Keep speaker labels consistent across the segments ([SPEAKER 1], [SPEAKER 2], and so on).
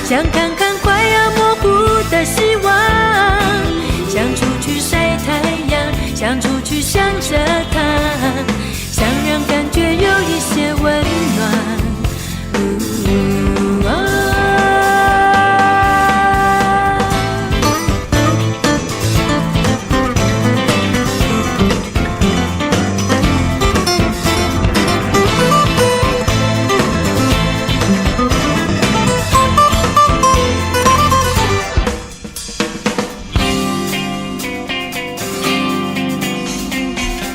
[SPEAKER 1] 想看看快要模糊的希望，想出去晒太阳，想出去想着他，想让感觉有一些温暖。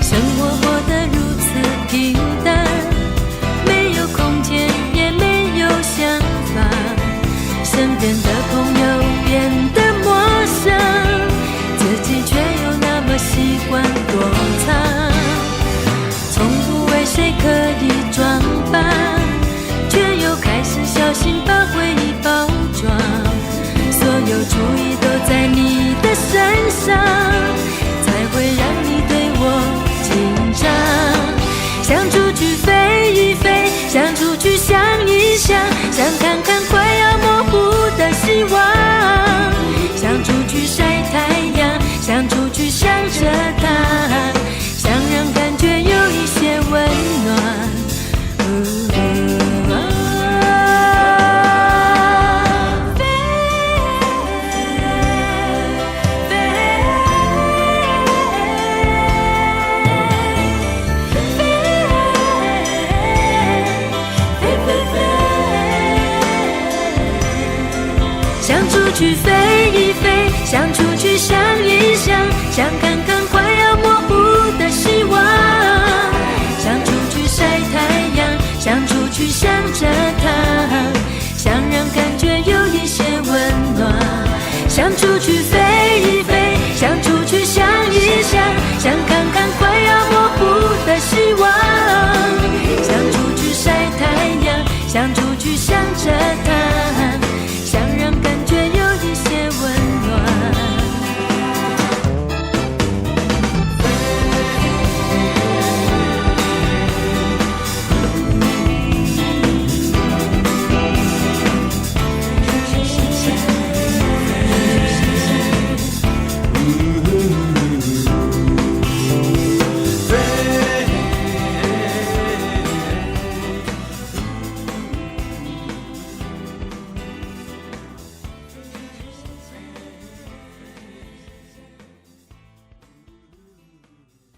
[SPEAKER 1] 生活过得如此平淡，没有空间也没有想法，身边的朋友变得陌生，自己却又那么习惯躲藏，从不为谁刻意装扮，却又开始小心把回忆包装，所有注意都在你的身上，才会让你对我紧张，想出去飞一飞，想出去想一想，想看看快要模糊的希望，想出去晒太阳，想出去想着他，想让感觉有一些温暖。想出去飞一飞，想出去想一想，想看看快要模糊的希望，想出去晒太阳，想出去想着他，想让感觉有一些温暖。想出去飞一飞，想出去想一想，想看看快要模糊的希望，想出去晒太阳，想出